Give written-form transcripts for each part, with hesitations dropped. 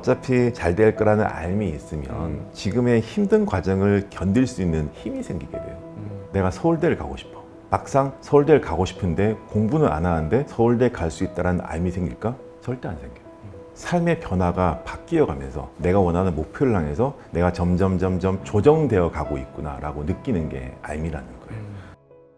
어차피 잘 될 거라는 알미 있으면 지금의 힘든 과정을 견딜 수 있는 힘이 생기게 돼요. 내가 서울대를 가고 싶어. 막상 서울대를 가고 싶은데 공부는 안 하는데 서울대 갈 수 있다는 알미 생길까? 절대 안 생겨요. 삶의 변화가 바뀌어 가면서 내가 원하는 목표를 향해서 내가 점점 조정되어 가고 있구나라고 느끼는 게 알미라는 거예요.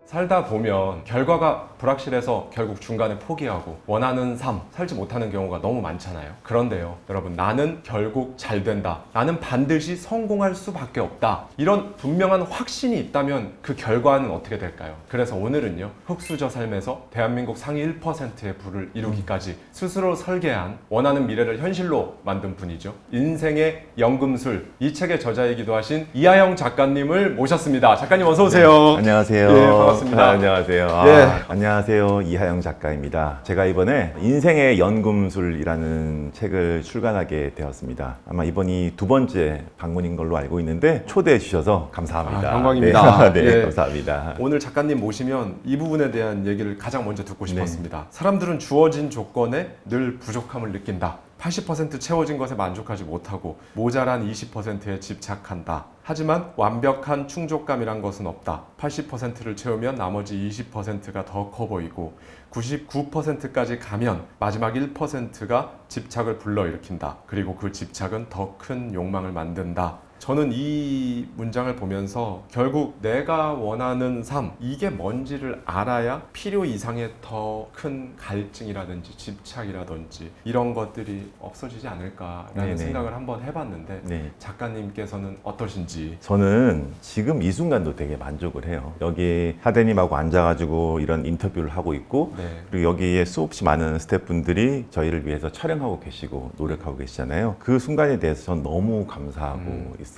살다 보면 결과가 불확실해서 결국 중간에 포기하고 원하는 삶 살지 못하는 경우가 너무 많잖아요. 그런데요, 여러분, 나는 결국 잘 된다, 나는 반드시 성공할 수밖에 없다, 이런 분명한 확신이 있다면 그 결과는 어떻게 될까요? 그래서 오늘은요, 흑수저 삶에서 대한민국 상위 1%의 부를 이루기까지 스스로 설계한 원하는 미래를 현실로 만든 분이죠. 인생의 연금술, 이 책의 저자이기도 하신 이하영 작가님을 모셨습니다. 작가님 어서 오세요. 네, 안녕하세요. 예, 반갑습니다. 안녕하세요. 예. 안녕하세요. 이하영 작가입니다. 제가 이번에 인생의 연금술이라는 책을 출간하게 되었습니다. 아마 이번이 두 번째 방문인 걸로 알고 있는데 초대해 주셔서 감사합니다. 영광입니다. 네, 예. 감사합니다. 오늘 작가님 모시면 이 부분에 대한 얘기를 가장 먼저 듣고 싶었습니다. 사람들은 주어진 조건에 늘 부족함을 느낀다. 80% 채워진 것에 만족하지 못하고 모자란 20%에 집착한다. 하지만 완벽한 충족감이란 것은 없다. 80%를 채우면 나머지 20%가 더 커 보이고 99%까지 가면 마지막 1%가 집착을 불러일으킨다. 그리고 그 집착은 더 큰 욕망을 만든다. 저는 이 문장을 보면서 결국 내가 원하는 삶, 이게 뭔지를 알아야 필요 이상의 더 큰 갈증이라든지 집착이라든지 이런 것들이 없어지지 않을까라는 네네. 생각을 한번 해봤는데 네. 작가님께서는 어떠신지. 저는 지금 이 순간도 되게 만족을 해요. 여기 하대님하고 앉아가지고 이런 인터뷰를 하고 있고 네. 그리고 여기에 수없이 많은 스태프분들이 저희를 위해서 촬영하고 계시고 노력하고 계시잖아요. 그 순간에 대해서 전 너무 감사하고 있어요.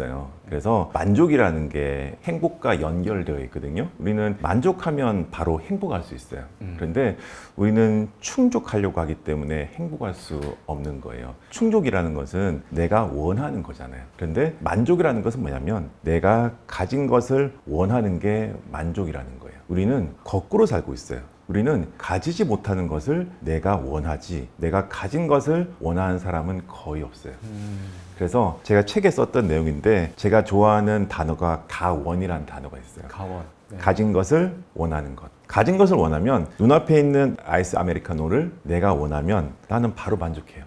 그래서 만족이라는 게 행복과 연결되어 있거든요. 우리는 만족하면 바로 행복할 수 있어요. 그런데 우리는 충족하려고 하기 때문에 행복할 수 없는 거예요. 충족이라는 것은 내가 원하는 거잖아요. 그런데 만족이라는 것은 뭐냐면 내가 가진 것을 원하는 게 만족이라는 거예요. 우리는 거꾸로 살고 있어요. 우리는 가지지 못하는 것을 내가 원하지, 내가 가진 것을 원하는 사람은 거의 없어요. 그래서 제가 책에 썼던 내용인데 제가 좋아하는 단어가 가원이라는 단어가 있어요. 가원. 네. 가진 것을 원하는 것. 가진 것을 원하면 눈앞에 있는 아이스 아메리카노를 내가 원하면 나는 바로 만족해요.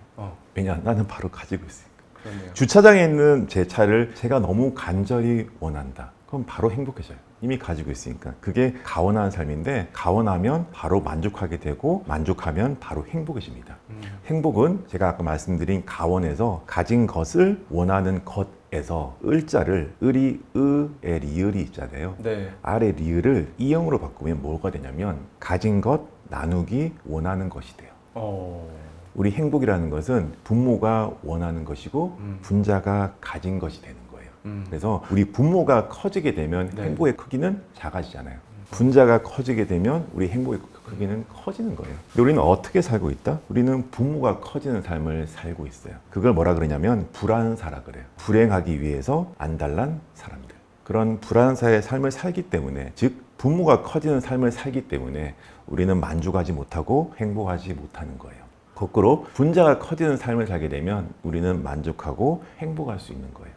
왜냐? 나는 바로 가지고 있으니까. 그러네요. 주차장에 있는 제 차를 제가 너무 간절히 원한다. 그럼 바로 행복해져요. 이미 가지고 있으니까. 그게 가원하는 삶인데 가원하면 바로 만족하게 되고 만족하면 바로 행복해집니다. 행복은 제가 아까 말씀드린 가원에서 가진 것을 원하는 것에서 을자를 을이 의에 리을이 있잖아요. 네. 아래 리을을 이형으로 바꾸면 뭐가 되냐면 가진 것 나누기 원하는 것이 돼요. 우리 행복이라는 것은 부모가 원하는 것이고 분자가 가진 것이 되는 거예요. 그래서 우리 부모가 커지게 되면 네. 행복의 크기는 작아지잖아요. 분자가 커지게 되면 우리 행복의 크기는 커지는 거예요. 근데 우리는 어떻게 살고 있다? 우리는 부모가 커지는 삶을 살고 있어요. 그걸 뭐라 그러냐면 불안사라 그래요. 불행하기 위해서 안달난 사람들. 그런 불안사의 삶을 살기 때문에, 즉 부모가 커지는 삶을 살기 때문에 우리는 만족하지 못하고 행복하지 못하는 거예요. 거꾸로 분자가 커지는 삶을 살게 되면 우리는 만족하고 행복할 수 있는 거예요.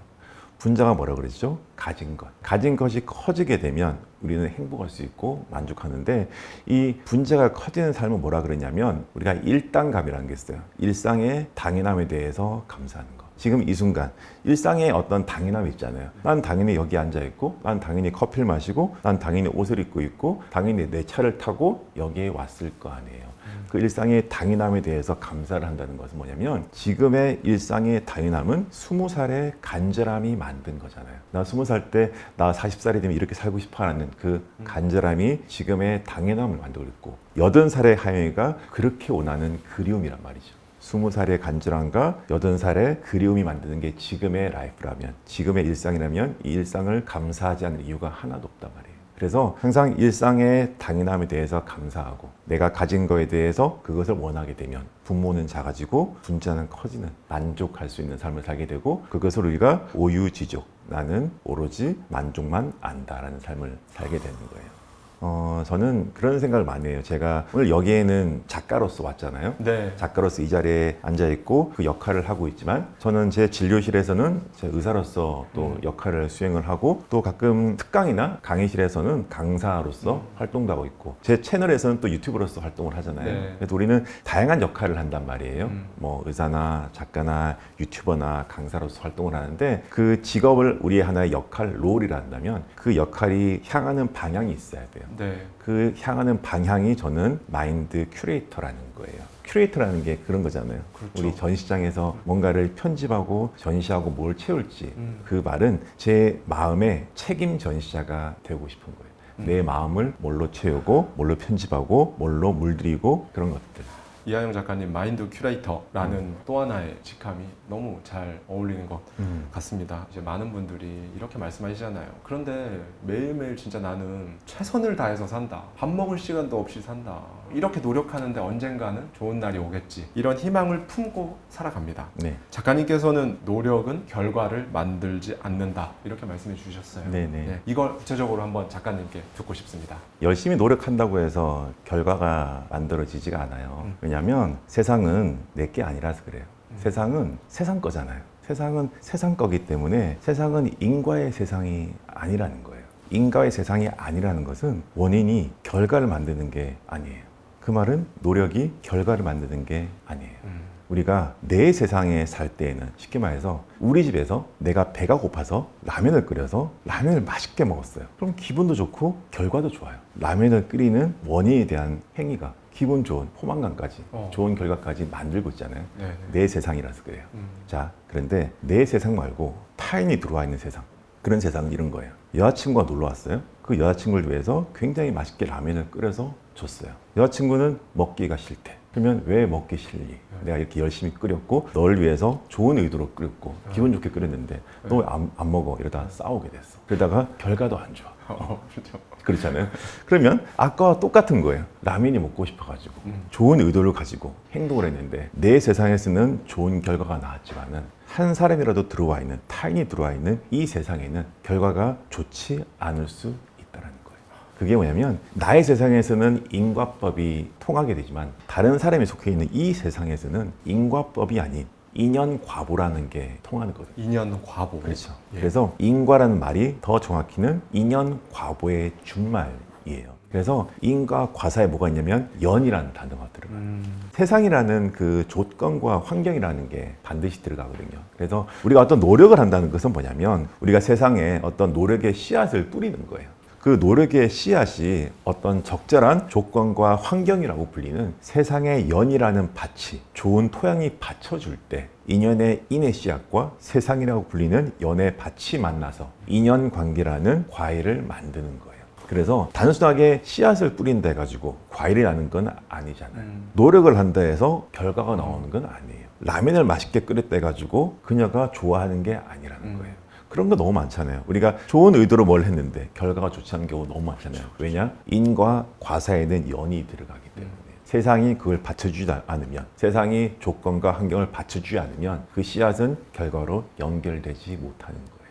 분자가 뭐라 그러죠? 가진 것. 가진 것이 커지게 되면 우리는 행복할 수 있고 만족하는데 이 분자가 커지는 삶은 뭐라 그러냐면 우리가 일당감이라는 게 있어요. 일상의 당연함에 대해서 감사하는 거. 지금 이 순간 일상에 어떤 당연함이 있잖아요. 난 당연히 여기 앉아 있고 난 당연히 커피를 마시고 난 당연히 옷을 입고 있고 당연히 내 차를 타고 여기에 왔을 거 아니에요. 그 일상의 당연함에 대해서 감사를 한다는 것은 뭐냐면 지금의 일상의 당연함은 20살의 간절함이 만든 거잖아요. 나 20살 때 나 40살이 되면 이렇게 살고 싶어 하는 그 간절함이 지금의 당연함을 만들고 있고 80살의 하영이가 그렇게 원하는 그리움이란 말이죠. 20살의 간절함과 80살의 그리움이 만드는 게 지금의 라이프라면, 지금의 일상이라면 이 일상을 감사하지 않는 이유가 하나도 없단 말이에요. 그래서 항상 일상의 당연함에 대해서 감사하고 내가 가진 거에 대해서 그것을 원하게 되면 분모는 작아지고 분자는 커지는 만족할 수 있는 삶을 살게 되고 그것을 우리가 오유지족, 나는 오로지 만족만 안다라는 삶을 살게 되는 거예요. 저는 그런 생각을 많이 해요. 제가 오늘 여기에는 작가로서 왔잖아요. 네. 작가로서 이 자리에 앉아 있고 그 역할을 하고 있지만 저는 제 진료실에서는 제 의사로서 또 역할을 수행을 하고 또 가끔 특강이나 강의실에서는 강사로서 활동도 하고 있고 제 채널에서는 또 유튜버로서 활동을 하잖아요. 네. 그래서 우리는 다양한 역할을 한단 말이에요. 뭐 의사나 작가나 유튜버나 강사로서 활동을 하는데 그 직업을 우리의 하나의 역할, 롤이라 한다면 그 역할이 향하는 방향이 있어야 돼요. 네. 그 향하는 방향이 저는 마인드 큐레이터라는 거예요. 큐레이터라는 게 그런 거잖아요. 그렇죠. 우리 전시장에서 뭔가를 편집하고 전시하고 뭘 채울지 그 말은 제 마음의 책임 전시자가 되고 싶은 거예요. 내 마음을 뭘로 채우고 뭘로 편집하고 뭘로 물들이고 그런 것들. 이하영 작가님 마인드 큐레이터라는 또 하나의 직함이 너무 잘 어울리는 것 같습니다. 이제 많은 분들이 이렇게 말씀하시잖아요. 그런데 매일매일 진짜 나는 최선을 다해서 산다. 밥 먹을 시간도 없이 산다. 이렇게 노력하는데 언젠가는 좋은 날이 오겠지. 이런 희망을 품고 살아갑니다. 네. 작가님께서는 노력은 결과를 만들지 않는다. 이렇게 말씀해 주셨어요. 네네. 이걸 구체적으로 한번 작가님께 듣고 싶습니다. 열심히 노력한다고 해서 결과가 만들어지지가 않아요. 왜냐하면 세상은 내게 아니라서 그래요. 세상은 세상 거잖아요. 세상은 세상 거기 때문에 세상은 인과의 세상이 아니라는 거예요. 인과의 세상이 아니라는 것은 원인이 결과를 만드는 게 아니에요. 그 말은 노력이 결과를 만드는 게 아니에요. 우리가 내 세상에 살 때에는 쉽게 말해서 우리 집에서 내가 배가 고파서 라면을 끓여서 라면을 맛있게 먹었어요. 그럼 기분도 좋고 결과도 좋아요. 라면을 끓이는 원인에 대한 행위가 기분 좋은 포만감까지 좋은 결과까지 만들고 있잖아요. 네네. 내 세상이라서 그래요. 자, 그런데 내 세상 말고 타인이 들어와 있는 세상, 그런 세상은 이런 거예요. 여자친구가 놀러 왔어요. 그 여자친구를 위해서 굉장히 맛있게 라면을 끓여서 줬어요. 여자친구는 먹기가 싫대. 그러면 왜 먹기 싫니? 내가 이렇게 열심히 끓였고 널 위해서 좋은 의도로 끓였고 기분 좋게 끓였는데 너 안 먹어. 이러다 싸우게 됐어. 그러다가 결과도 안 좋아. 그렇죠. 그렇잖아요. 그러면 아까와 똑같은 거예요. 라면이 먹고 싶어가지고 좋은 의도를 가지고 행동을 했는데 내 세상에서는 좋은 결과가 나왔지만은 한 사람이라도 들어와 있는 타인이 들어와 있는 이 세상에는 결과가 좋지 않을 수 있다라는 거예요. 그게 뭐냐면 나의 세상에서는 인과법이 통하게 되지만 다른 사람이 속해 있는 이 세상에서는 인과법이 아닌 인연과보라는 게 통하는 거예요. 인연과보. 그렇죠. 예. 그래서 인과라는 말이 더 정확히는 인연과보의 준말이에요. 그래서 인과 과사에 뭐가 있냐면 연이라는 단어가 들어가요. 세상이라는 그 조건과 환경이라는 게 반드시 들어가거든요. 그래서 우리가 어떤 노력을 한다는 것은 뭐냐면 우리가 세상에 어떤 노력의 씨앗을 뿌리는 거예요. 그 노력의 씨앗이 어떤 적절한 조건과 환경이라고 불리는 세상의 연이라는 밭이 좋은 토양이 받쳐줄 때 인연의 인의 씨앗과 세상이라고 불리는 연의 밭이 만나서 인연관계라는 과일을 만드는 거예요. 그래서 단순하게 씨앗을 뿌린다 해가지고 과일이 나는 건 아니잖아요. 노력을 한다 해서 결과가 나오는 건 아니에요. 라면을 맛있게 끓였다 해가지고 그녀가 좋아하는 게 아니라는 거예요. 그런 거 너무 많잖아요. 우리가 좋은 의도로 뭘 했는데 결과가 좋지 않은 경우 너무 많잖아요. 왜냐? 인과 과사에는 연이 들어가기 때문에. 세상이 그걸 받쳐주지 않으면, 세상이 조건과 환경을 받쳐주지 않으면 그 씨앗은 결과로 연결되지 못하는 거예요.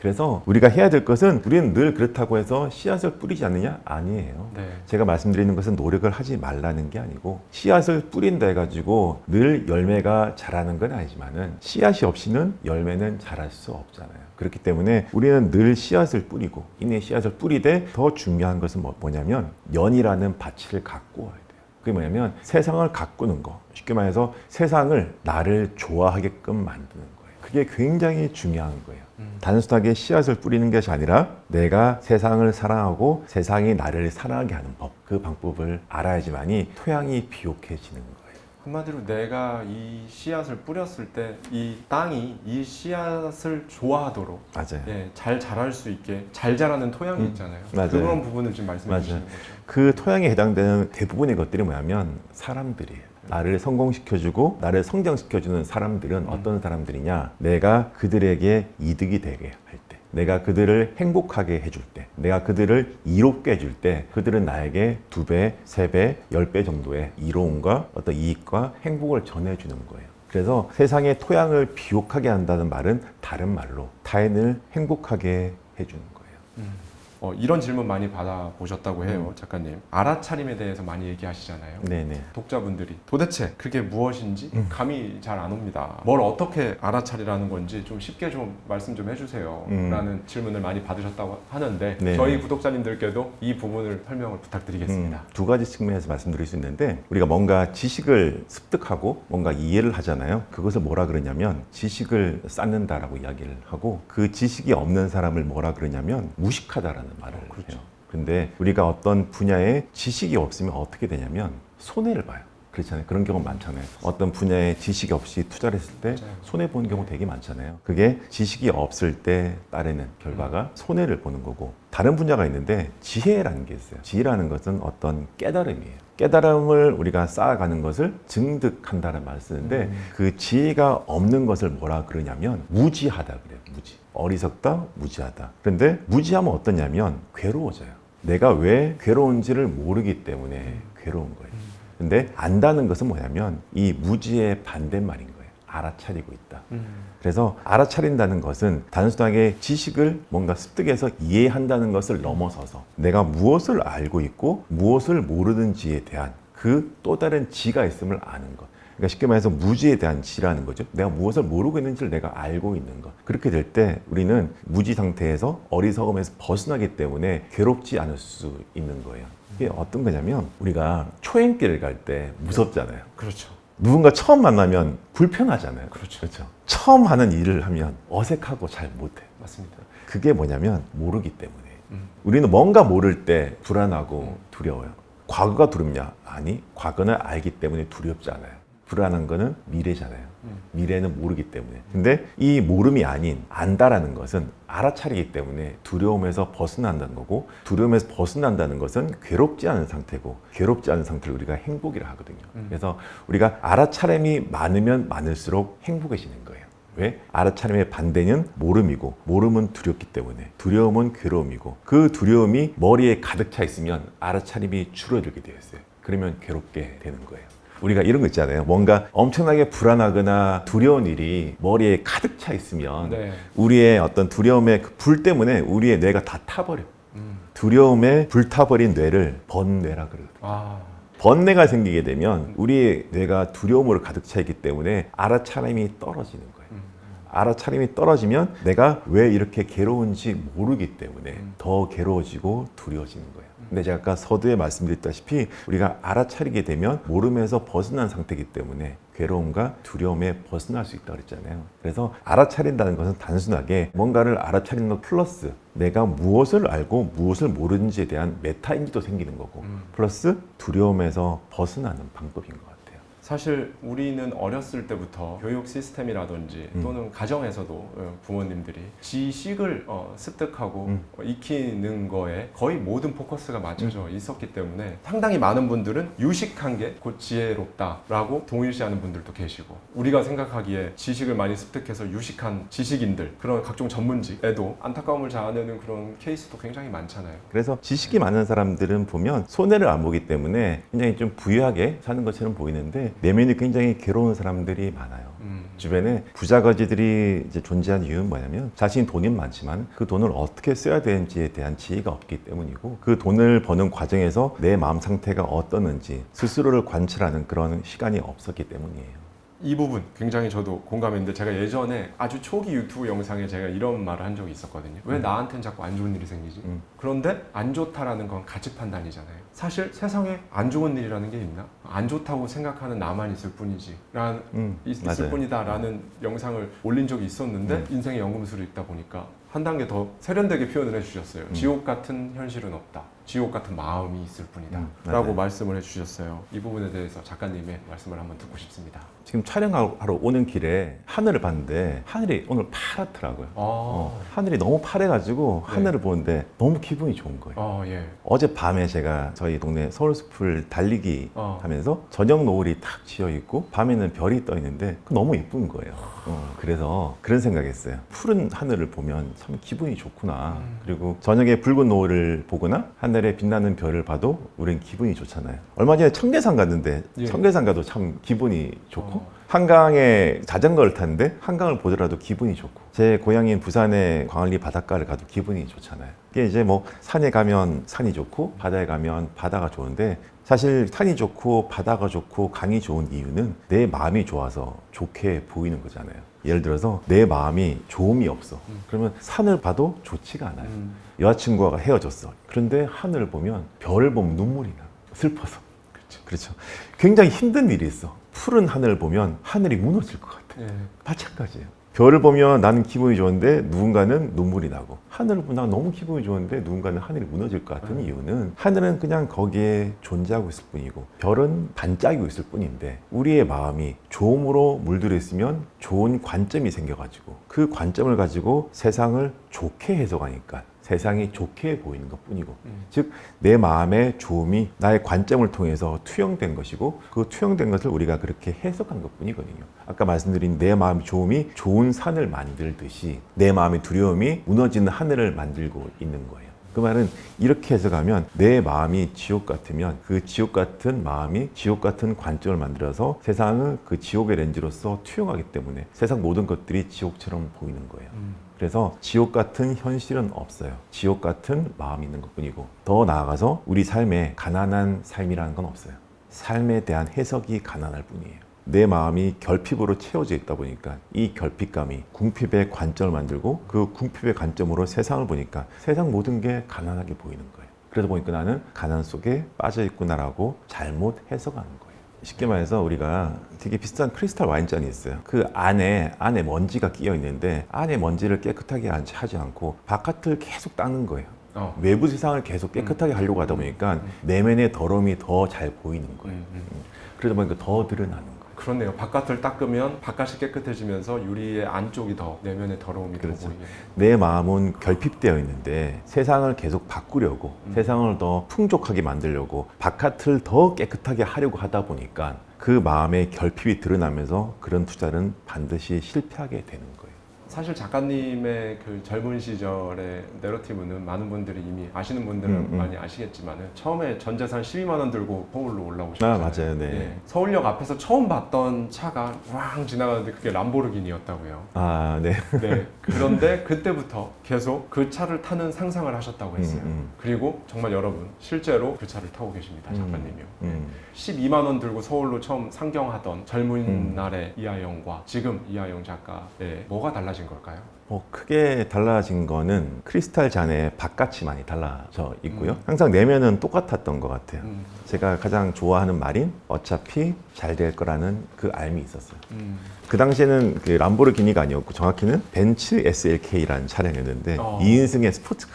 그래서 우리가 해야 될 것은 우리는 늘 그렇다고 해서 씨앗을 뿌리지 않느냐? 아니에요. 네. 제가 말씀드리는 것은 노력을 하지 말라는 게 아니고 씨앗을 뿌린다 해가지고 늘 열매가 자라는 건 아니지만은 씨앗이 없이는 열매는 자랄 수 없잖아요. 그렇기 때문에 우리는 늘 씨앗을 뿌리고 인의 씨앗을 뿌리되 더 중요한 것은 뭐냐면 연이라는 밭을 갖고 와야 돼요. 그게 뭐냐면 세상을 가꾸는 거. 쉽게 말해서 세상을 나를 좋아하게끔 만드는 거예요. 그게 굉장히 중요한 거예요. 단순하게 씨앗을 뿌리는 것이 아니라 내가 세상을 사랑하고 세상이 나를 사랑하게 하는 법, 그 방법을 알아야지만이 토양이 비옥해지는 거예요. 한마디로 내가 이 씨앗을 뿌렸을 때 이 땅이 이 씨앗을 좋아하도록 맞아요. 예, 잘 자랄 수 있게 잘 자라는 토양이 있잖아요. 맞아요. 그런 부분을 지금 말씀해 맞아요. 주시는 거죠. 그 토양에 해당되는 대부분의 것들이 뭐냐면 사람들이에요. 나를 성공시켜주고 나를 성장시켜주는 사람들은 어떤 사람들이냐? 내가 그들에게 이득이 되게 할 때, 내가 그들을 행복하게 해줄 때, 내가 그들을 이롭게 해줄 때 그들은 나에게 2배, 3배, 10배 정도의 이로움과 어떤 이익과 행복을 전해주는 거예요. 그래서 세상의 토양을 비옥하게 한다는 말은 다른 말로 타인을 행복하게 해주는 거예요. 이런 질문 많이 받아보셨다고 해요. 작가님. 알아차림에 대해서 많이 얘기하시잖아요. 네네. 독자분들이 도대체 그게 무엇인지 감이 잘 안 옵니다. 뭘 어떻게 알아차리라는 건지 좀 쉽게 좀 말씀 좀 해주세요. 라는 질문을 많이 받으셨다고 하는데 네. 저희 구독자님들께도 이 부분을 설명을 부탁드리겠습니다. 두 가지 측면에서 말씀드릴 수 있는데 우리가 뭔가 지식을 습득하고 뭔가 이해를 하잖아요. 그것을 뭐라 그러냐면 지식을 쌓는다라고 이야기를 하고 그 지식이 없는 사람을 뭐라 그러냐면 무식하다라는 말을 그렇죠. 해요. 근데 우리가 어떤 분야에 지식이 없으면 어떻게 되냐면 손해를 봐요. 그렇잖아요. 그런 경우 많잖아요. 어떤 분야에 지식이 없이 투자를 했을 때 맞아요. 손해보는 경우 되게 많잖아요. 그게 지식이 없을 때 따르는 결과가 손해를 보는 거고 다른 분야가 있는데 지혜라는 게 있어요. 지혜라는 것은 어떤 깨달음이에요. 깨달음을 우리가 쌓아가는 것을 증득한다는 말을 쓰는데 그 지혜가 없는 것을 뭐라 그러냐면 무지하다 그래요. 무지. 어리석다, 무지하다. 그런데 무지하면 어떠냐면 괴로워져요. 내가 왜 괴로운지를 모르기 때문에 괴로운 거예요. 근데 안다는 것은 뭐냐면 이 무지의 반대말인 거예요. 알아차리고 있다. 그래서 알아차린다는 것은 단순하게 지식을 뭔가 습득해서 이해한다는 것을 넘어서서 내가 무엇을 알고 있고 무엇을 모르는지에 대한 그 또 다른 지가 있음을 아는 것. 그러니까 쉽게 말해서 무지에 대한 지라는 거죠. 내가 무엇을 모르고 있는지를 내가 알고 있는 것. 그렇게 될 때 우리는 무지 상태에서 어리석음에서 벗어나기 때문에 괴롭지 않을 수 있는 거예요. 이게 어떤 거냐면 우리가 초행길을 갈 때 무섭잖아요. 그렇죠. 누군가 처음 만나면 불편하잖아요. 그렇죠. 처음 하는 일을 하면 어색하고 잘 못해. 맞습니다. 그게 뭐냐면 모르기 때문에. 우리는 뭔가 모를 때 불안하고 두려워요. 과거가 두렵냐? 아니, 과거는 알기 때문에 두렵지 않아요. 불안한 거는 미래잖아요. 미래는 모르기 때문에. 근데 이 모름이 아닌 안다라는 것은 알아차리기 때문에 두려움에서 벗어난다는 거고 두려움에서 벗어난다는 것은 괴롭지 않은 상태고 괴롭지 않은 상태를 우리가 행복이라 하거든요. 그래서 우리가 알아차림이 많으면 많을수록 행복해지는 거예요. 왜? 알아차림의 반대는 모름이고 모름은 두렵기 때문에 두려움은 괴로움이고 그 두려움이 머리에 가득 차 있으면 알아차림이 줄어들게 되어 있어요. 그러면 괴롭게 되는 거예요. 우리가 이런 거 있잖아요. 뭔가 엄청나게 불안하거나 두려운 일이 머리에 가득 차 있으면 네. 우리의 어떤 두려움의 그 불 때문에 우리의 뇌가 다 타버려. 두려움에 불타버린 뇌를 번뇌라 그러거든요. 번뇌가 생기게 되면 우리의 뇌가 두려움으로 가득 차 있기 때문에 알아차림이 떨어지는 거예요. 알아차림이 떨어지면 내가 왜 이렇게 괴로운지 모르기 때문에 더 괴로워지고 두려워지는 거예요. 근데 제가 아까 서두에 말씀드렸다시피 우리가 알아차리게 되면 모름에서 벗어난 상태이기 때문에 괴로움과 두려움에 벗어날 수 있다고 그랬잖아요. 그래서 알아차린다는 것은 단순하게 뭔가를 알아차리는 것 플러스 내가 무엇을 알고 무엇을 모르는지에 대한 메타인지도 생기는 거고 플러스 두려움에서 벗어나는 방법인 것 같아요. 사실 우리는 어렸을 때부터 교육 시스템이라든지 또는 가정에서도 부모님들이 지식을 습득하고 익히는 거에 거의 모든 포커스가 맞춰져 있었기 때문에 상당히 많은 분들은 유식한 게 곧 지혜롭다라고 동일시하는 분들도 계시고 우리가 생각하기에 지식을 많이 습득해서 유식한 지식인들 그런 각종 전문직에도 안타까움을 자아내는 그런 케이스도 굉장히 많잖아요. 그래서 지식이 많은 사람들은 보면 손해를 안 보기 때문에 굉장히 좀 부유하게 사는 것처럼 보이는데 내면이 굉장히 괴로운 사람들이 많아요. 주변에 부자거지들이 이제 존재하는 이유는 뭐냐면 자신이 돈이 많지만 그 돈을 어떻게 써야 되는지에 대한 지혜가 없기 때문이고 그 돈을 버는 과정에서 내 마음 상태가 어떠는지 스스로를 관찰하는 그런 시간이 없었기 때문이에요. 이 부분 굉장히 저도 공감했는데 제가 예전에 아주 초기 유튜브 영상에 제가 이런 말을 한 적이 있었거든요. 왜 나한테는 자꾸 안 좋은 일이 생기지? 그런데 안 좋다라는 건 가치 판단이잖아요. 사실 세상에 안 좋은 일이라는 게 있나? 안 좋다고 생각하는 나만 있을 뿐이지 있을 맞아요. 뿐이다라는 영상을 올린 적이 있었는데 인생의 연금술을 읽다 보니까 한 단계 더 세련되게 표현을 해주셨어요. 지옥 같은 현실은 없다. 지옥 같은 마음이 있을 뿐이다. 라고 맞아요. 말씀을 해주셨어요. 이 부분에 대해서 작가님의 말씀을 한번 듣고 싶습니다. 지금 촬영하러 오는 길에 하늘을 봤는데 하늘이 오늘 파랗더라고요. 하늘이 너무 파래가지고 네. 하늘을 보는데 너무 기분이 좋은 거예요. 예. 어젯밤에 제가 저희 동네 서울숲을 달리기 하면서 저녁 노을이 탁 지어 있고 밤에는 별이 떠 있는데 너무 예쁜 거예요. 그래서 그런 생각했어요. 푸른 하늘을 보면 참 기분이 좋구나. 그리고 저녁에 붉은 노을을 보거나 하늘에 빛나는 별을 봐도 우린 기분이 좋잖아요. 얼마 전에 청계산 갔는데 예. 청계산 가도 참 기분이 좋고 한강에 자전거를 타는데 한강을 보더라도 기분이 좋고, 제 고향인 부산의 광안리 바닷가를 가도 기분이 좋잖아요. 이게 이제 뭐 산에 가면 산이 좋고 바다에 가면 바다가 좋은데, 사실 산이 좋고 바다가 좋고 강이 좋은 이유는 내 마음이 좋아서 좋게 보이는 거잖아요. 예를 들어서 내 마음이 좋음이 없어. 그러면 산을 봐도 좋지가 않아요. 여자친구가 헤어졌어. 그런데 하늘을 보면, 별을 보면 눈물이 나. 슬퍼서. 그렇죠. 굉장히 힘든 일이 있어. 푸른 하늘을 보면 하늘이 무너질 것 같아. 예. 마찬가지예요. 별을 보면 나는 기분이 좋은데 누군가는 눈물이 나고, 하늘을 보면 너무 기분이 좋은데 누군가는 하늘이 무너질 것 같은 이유는, 하늘은 그냥 거기에 존재하고 있을 뿐이고 별은 반짝이고 있을 뿐인데, 우리의 마음이 좋음으로 물들어 있으면 좋은 관점이 생겨가지고 그 관점을 가지고 세상을 좋게 해석하니까 세상이 좋게 보이는 것 뿐이고, 즉 내 마음의 좋음이 나의 관점을 통해서 투영된 것이고, 그 투영된 것을 우리가 그렇게 해석한 것 뿐이거든요. 아까 말씀드린 내 마음의 좋음이 좋은 산을 만들듯이 내 마음의 두려움이 무너지는 하늘을 만들고 있는 거예요. 그 말은 이렇게 해석하면, 내 마음이 지옥 같으면 그 지옥 같은 마음이 지옥 같은 관점을 만들어서 세상을 그 지옥의 렌즈로서 투영하기 때문에 세상 모든 것들이 지옥처럼 보이는 거예요. 그래서 지옥 같은 현실은 없어요. 지옥 같은 마음이 있는 것뿐이고, 더 나아가서 우리 삶에 가난한 삶이라는 건 없어요. 삶에 대한 해석이 가난할 뿐이에요. 내 마음이 결핍으로 채워져 있다 보니까 이 결핍감이 궁핍의 관점을 만들고, 그 궁핍의 관점으로 세상을 보니까 세상 모든 게 가난하게 보이는 거예요. 그러다 보니까 나는 가난 속에 빠져 있구나라고 잘못 해석하는 거예요. 쉽게 말해서 우리가 되게 비싼 크리스탈 와인잔이 있어요. 그 안에 먼지가 끼어 있는데, 안에 먼지를 깨끗하게 하지 않고 바깥을 계속 닦는 거예요. 외부 세상을 계속 깨끗하게 하려고 하다 보니까 내면의 더러움이 더 잘 보이는 거예요. 그러다 보니까 더 드러나는 거예요. 그렇네요. 바깥을 닦으면 바깥이 깨끗해지면서 유리의 안쪽이 더, 내면의 더러움이 더 그렇죠. 보이게. 내 마음은 결핍되어 있는데 세상을 계속 바꾸려고, 세상을 더 풍족하게 만들려고, 바깥을 더 깨끗하게 하려고 하다 보니까 그 마음의 결핍이 드러나면서 그런 투자는 반드시 실패하게 되는 거예요. 사실 작가님의 그 젊은 시절의 내러티브는 많은 분들이 이미 아시는 분들은 많이 아시겠지만, 처음에 전 재산 12만 원 들고 서울로 올라오셨잖아요. 맞아요. 네. 예. 서울역 앞에서 처음 봤던 차가 왕 지나가는데 그게 람보르기니였다고요. 네. 네. 그런데 그때부터 계속 그 차를 타는 상상을 하셨다고 했어요. 그리고 정말 여러분, 실제로 그 차를 타고 계십니다, 작가님이요. 12만 원 들고 서울로 처음 상경하던 젊은 날의 이하영과 지금 이하영 작가의 뭐가 달라진 걸까요? 크게 달라진 거는 크리스탈 잔의 바깥이 많이 달라져 있고요. 항상 내면은 똑같았던 것 같아요. 제가 가장 좋아하는 말인 어차피 잘 될 거라는 그 알미 있었어요. 그 당시에는 그 람보르기니가 아니었고 정확히는 벤츠 SLK라는 차량이었는데 2인승의 스포츠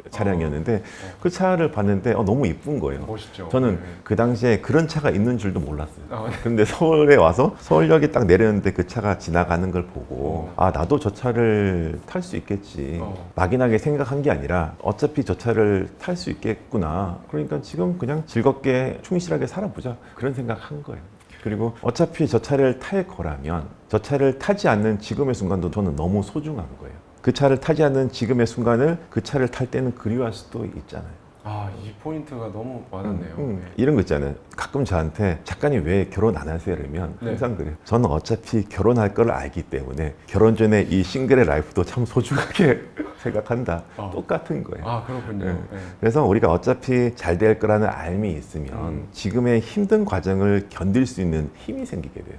차량이었는데 그 차를 봤는데 너무 이쁜 거예요. 멋있죠. 저는 네. 그 당시에 그런 차가 있는 줄도 몰랐어요. 근데 서울에 와서 서울역에 딱 내렸는데 그 차가 지나가는 걸 보고 나도 저 차를 탈 수 있겠지. 막연하게 생각한 게 아니라 어차피 저 차를 탈 수 있겠구나. 그러니까 지금 그냥 즐겁게 충실하게 살아보자. 그런 생각한 거예요. 그리고 어차피 저 차를 탈 거라면 저 차를 타지 않는 지금의 순간도 저는 너무 소중한 거예요. 그 차를 타지 않는 지금의 순간을 그 차를 탈 때는 그리워할 수도 있잖아요. 이 포인트가 너무 와닿네요. 네. 이런 거 있잖아요. 가끔 저한테 작가님 왜 결혼 안 하세요? 이러면 항상 그래요. 저는 어차피 결혼할 걸 알기 때문에 결혼 전에 이 싱글의 라이프도 참 소중하게 생각한다. 똑같은 거예요. 그렇군요. 네. 네. 그래서 우리가 어차피 잘 될 거라는 알미 있으면 지금의 힘든 과정을 견딜 수 있는 힘이 생기게 돼요.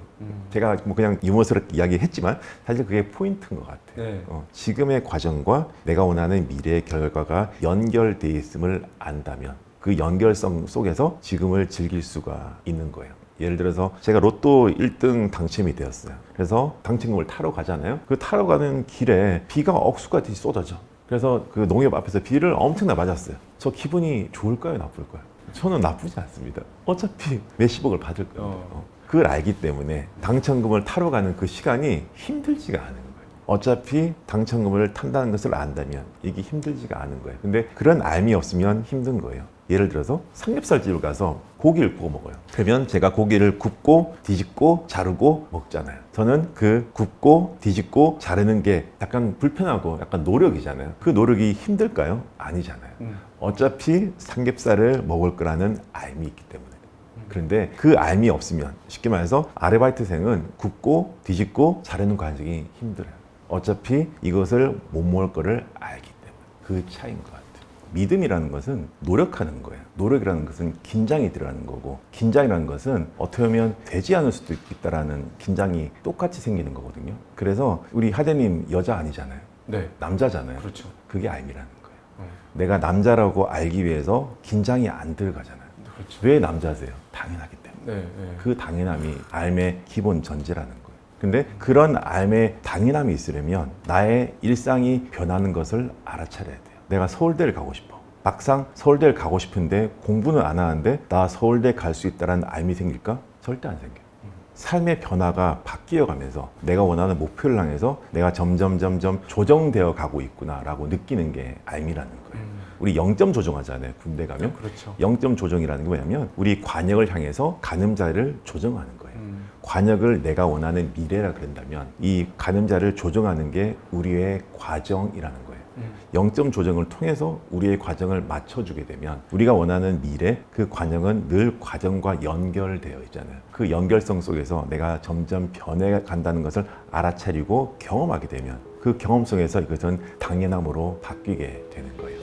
제가 뭐 그냥 유머스럽게 이야기했지만 사실 그게 포인트인 것 같아요. 네. 지금의 과정과 내가 원하는 미래의 결과가 연결되어 있음을 안다면 그 연결성 속에서 지금을 즐길 수가 있는 거예요. 예를 들어서 제가 로또 1등 당첨이 되었어요. 그래서 당첨금을 타러 가잖아요. 그 타러 가는 길에 비가 억수같이 쏟아져. 그래서 그 농협 앞에서 비를 엄청나 맞았어요. 저 기분이 좋을까요? 나쁠까요? 저는 나쁘지 않습니다. 어차피 몇십억을 받을 거예요. 그걸 알기 때문에 당첨금을 타러 가는 그 시간이 힘들지가 않은 거예요. 어차피 당첨금을 탄다는 것을 안다면 이게 힘들지가 않은 거예요. 근데 그런 알미 없으면 힘든 거예요. 예를 들어서 삼겹살집을 가서 고기를 구워 먹어요. 그러면 제가 고기를 굽고 뒤집고 자르고 먹잖아요. 저는 그 굽고 뒤집고 자르는 게 약간 불편하고 약간 노력이잖아요. 그 노력이 힘들까요? 아니잖아요. 어차피 삼겹살을 먹을 거라는 알미 있기 때문에. 그런데 그 알미 없으면 쉽게 말해서 아르바이트생은 굽고 뒤집고 잘해놓은 과정이 힘들어요. 어차피 이것을 못 먹을 거를 알기 때문에 그 차이인 것 같아요. 믿음이라는 것은 노력하는 거예요. 노력이라는 것은 긴장이 들어가는 거고 긴장이라는 것은 어떻게 보면 되지 않을 수도 있다라는 긴장이 똑같이 생기는 거거든요. 그래서 우리 하대님 여자 아니잖아요. 네. 남자잖아요. 그렇죠. 그게 알미라는 거예요. 내가 남자라고 알기 위해서 긴장이 안 들어가잖아요. 그렇죠. 왜 남자세요? 당연하기 때문에. 네, 네. 그 당연함이 알의 기본 전제라는 거예요. 근데 그런 알의 당연함이 있으려면 나의 일상이 변하는 것을 알아차려야 돼요. 내가 서울대를 가고 싶어. 막상 서울대를 가고 싶은데 공부는 안 하는데 나 서울대 갈 수 있다는 알미 생길까? 절대 안 생겨요. 삶의 변화가 바뀌어 가면서 내가 원하는 목표를 향해서 내가 점점 조정되어 가고 있구나라고 느끼는 게 알미라는 거예요. 우리 0점 조정하잖아요. 군대 가면. 그렇죠. 0점 조정이라는 게 뭐냐면 우리 관역을 향해서 가늠자를 조정하는 거예요. 관역을 내가 원하는 미래라 그런다면 이 가늠자를 조정하는 게 우리의 과정이라는 거예요. 0점 조정을 통해서 우리의 과정을 맞춰주게 되면 우리가 원하는 미래, 그 과정은 늘 과정과 연결되어 있잖아요. 그 연결성 속에서 내가 점점 변해간다는 것을 알아차리고 경험하게 되면 그 경험 속에서 이것은 당연함으로 바뀌게 되는 거예요.